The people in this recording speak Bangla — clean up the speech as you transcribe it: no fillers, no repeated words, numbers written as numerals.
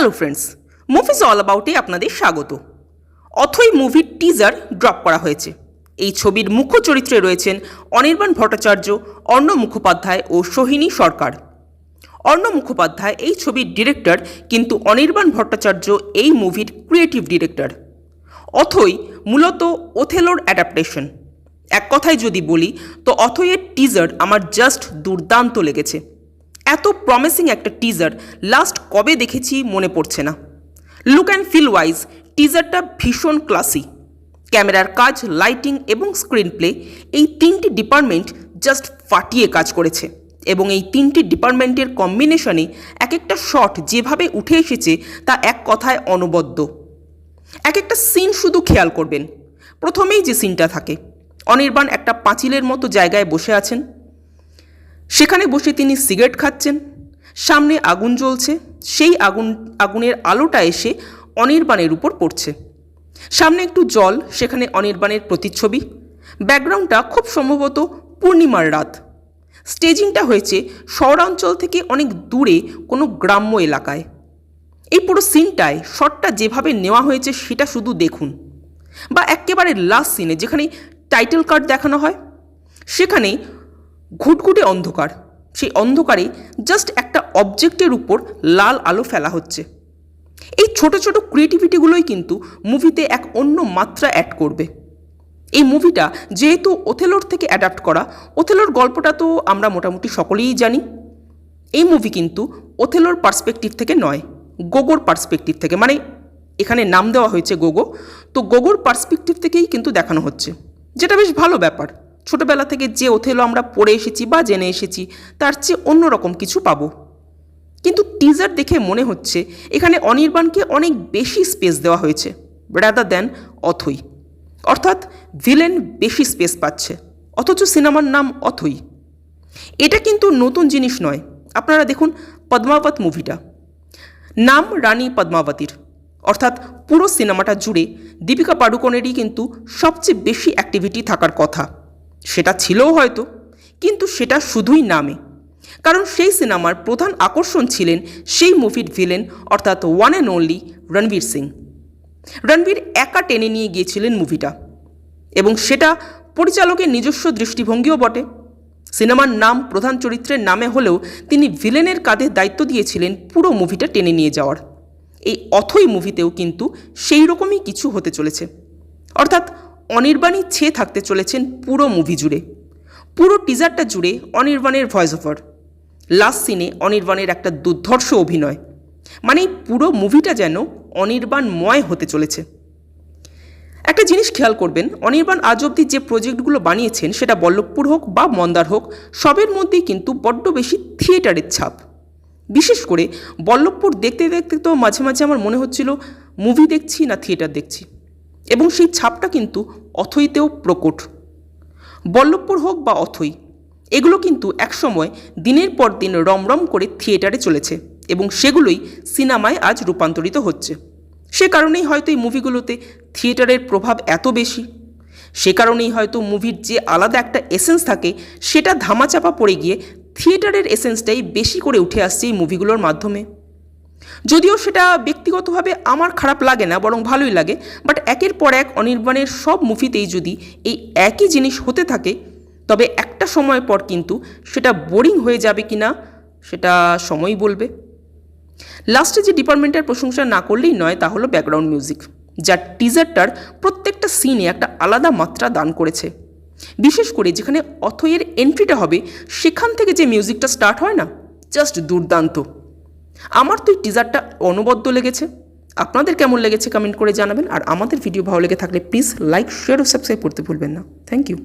হ্যালো ফ্রেন্ডস, মুভিজ অল অ্যাবাউটে আপনাদের স্বাগত। অথৈ মুভির টিজার ড্রপ করা হয়েছে। এই ছবির মুখ্য চরিত্রে রয়েছেন অনির্বাণ ভট্টাচার্য, অর্ণব মুখোপাধ্যায় ও সোহিনী সরকার। অর্ণব মুখোপাধ্যায় এই ছবির ডিরেক্টর, কিন্তু অনির্বাণ ভট্টাচার্য এই মুভির ক্রিয়েটিভ ডিরেক্টর। অথৈ মূলত ওথেলোর অ্যাডাপ্টেশন। এক কথায় যদি বলি তো অথৈয়ের টিজার আমার জাস্ট দুর্দান্ত লেগেছে। এত প্রমিসিং একটা টিজার লাস্ট কবে দেখেছি মনে পড়ছে না। লুক অ্যান্ড ফিল ওয়াইজ টিজারটা ভীষণ ক্লাসি। ক্যামেরার কাজ, লাইটিং এবং স্ক্রিন প্লে, এই তিনটি ডিপার্টমেন্ট জাস্ট ফাটিয়ে কাজ করেছে। এবং এই তিনটি ডিপার্টমেন্টের কম্বিনেশনে এক একটা শট যেভাবে উঠে এসেছে তা এক কথায় অনবদ্য। এক একটা সিন শুধু খেয়াল করবেন। প্রথমেই যে সিনটা থাকে, অনির্বাণ একটা পাঁচিলের মতো জায়গায় বসে আছেন। সেখানে বসে তিনি সিগারেট খাচ্ছেন। সামনে আগুন জ্বলছে, সেই আগুনের আলোটা এসে অনির্বাণের উপর পড়ছে। সামনে একটু জল, সেখানে অনির্বাণের প্রতিচ্ছবি। ব্যাকগ্রাউন্ডটা খুব সম্ভবত পূর্ণিমার রাত। স্টেজিংটা হয়েছে শহরাঞ্চল থেকে অনেক দূরে কোনো গ্রাম্য এলাকায়। এই পুরো সিনটায় শটটা যেভাবে নেওয়া হয়েছে সেটা শুধু দেখুন। বা একেবারে লাস্ট সিনে যেখানে টাইটেল কার্ড দেখানো হয়, সেখানে ঘুটঘুটে অন্ধকার, সেই অন্ধকারে জাস্ট একটা অবজেক্টের উপর লাল আলো ফেলা হচ্ছে। এই ছোট ছোট ক্রিয়েটিভিটিগুলোই কিন্তু মুভিতে এক অন্য মাত্রা অ্যাড করবে। এই মুভিটা যেহেতু ওথেলোর থেকে অ্যাডাপ্ট করা, ওথেলোর গল্পটা তো আমরা মোটামুটি সকলেই জানি। এই মুভি কিন্তু ওথেলোর পার্সপেক্টিভ থেকে নয়, গোগোর পার্সপেক্টিভ থেকে, মানে এখানে নাম দেওয়া হয়েছে গোগো, তো গোগোর পার্সপেক্টিভ থেকেই কিন্তু দেখানো হচ্ছে, যেটা বেশ ভালো ব্যাপার। ছোটোবেলা থেকে যে ওথেলো আমরা পড়ে এসেছি বা জেনে এসেছি, তার চেয়ে অন্যরকম কিছু পাবো। কিন্তু টিজার দেখে মনে হচ্ছে এখানে অনির্বাণকে অনেক বেশি স্পেস দেওয়া হয়েছে রাদার দ্যান অথৈ। অর্থাৎ ভিলেন বেশি স্পেস পাচ্ছে, অথচ সিনেমার নাম অথৈ। এটা কিন্তু নতুন জিনিস নয়। আপনারা দেখুন পদ্মাবত মুভিটা, নাম রানী পদ্মাবতীর। অর্থাৎ পুরো সিনেমাটা জুড়ে দীপিকা পাডুকোনেরই কিন্তু সবচেয়ে বেশি অ্যাক্টিভিটি থাকার কথা। সেটা ছিলও হয়তো, কিন্তু সেটা শুধুই নামে। কারণ সেই সিনেমার প্রধান আকর্ষণ ছিলেন সেই মুভির ভিলেন, অর্থাৎ one and only Ranveer Singh. Ranveer একা টেনে নিয়ে গিয়েছিলেন মুভিটা, এবং সেটা পরিচালকের নিজস্ব দৃষ্টিভঙ্গিও বটে। সিনেমার নাম প্রধান চরিত্রের নামে হলেও তিনি ভিলেনের কাঁধে দায়িত্ব দিয়েছিলেন পুরো মুভিটা টেনে নিয়ে যাওয়ার। এই অথৈ মুভিতেও কিন্তু সেই রকমই কিছু হতে চলেছে। অর্থাৎ অনির্বাণই ছেয়ে থাকতে চলেছেন পুরো মুভি জুড়ে। পুরো টিজারটা জুড়ে অনির্বাণের ভয়েস ওভার, লাস্ট সিনে অনির্বাণের একটা দুর্ধর্ষ অভিনয়, মানে পুরো মুভিটা যেন অনির্বাণময় হতে চলেছে। একটা জিনিস খেয়াল করবেন, অনির্বাণ আজ অবধি যে প্রজেক্টগুলো বানিয়েছেন, সেটা বল্লভপুর হোক বা মন্দার হোক, সবের মধ্যেই কিন্তু বড্ড বেশি থিয়েটারের ছাপ। বিশেষ করে বল্লভপুর দেখতে দেখতে তো মাঝে মাঝে আমার মনে হচ্ছিল মুভি দেখছি না থিয়েটার দেখছি, এবং সেই ছাপটা কিন্তু অথৈতেও প্রকট। বল্লভপুর হোক বা অথৈ, এগুলো কিন্তু একসময় দিনের পর দিন রমরম করে থিয়েটারে চলেছে, এবং সেগুলোই সিনেমায় আজ রূপান্তরিত হচ্ছে। সে কারণেই হয়তো এই মুভিগুলোতে থিয়েটারের প্রভাব এত বেশি। সে কারণেই হয়তো মুভির যে আলাদা একটা এসেন্স থাকে, সেটা ধামাচাপা পড়ে গিয়ে থিয়েটারের এসেন্সটাই বেশি করে উঠে আসছে এই মুভিগুলোর মাধ্যমে। যদিও সেটা ব্যক্তিগতভাবে আমার খারাপ লাগে না, বরং ভালোই লাগে। বাট একের পর এক অনির্বাণের সব মুভিতেই যদি এই একই জিনিস হতে থাকে, তবে একটা সময় পর কিন্তু সেটা বোরিং হয়ে যাবে কি না সেটা সময়ই বলবে। লাস্টে যে ডিপার্টমেন্টের প্রশংসা না করলেই নয়, তা হলো ব্যাকগ্রাউন্ড মিউজিক, যা টিজারটার প্রত্যেকটা সিনে একটা আলাদা মাত্রা দান করেছে। বিশেষ করে যেখানে অথৈয়ের এন্ট্রিটা হবে, সেখান থেকে যে মিউজিকটা স্টার্ট হয় না, জাস্ট দুর্দান্ত। আমার তো এই টিজারটা অনবদ্য লেগেছে। আপনাদের কেমন লেগেছে কমেন্ট করে জানাবেন। আর আমাদের ভিডিও ভালো লেগে থাকলে প্লিজ লাইক, শেয়ার ও সাবস্ক্রাইব করতে ভুলবেন না। Thank you.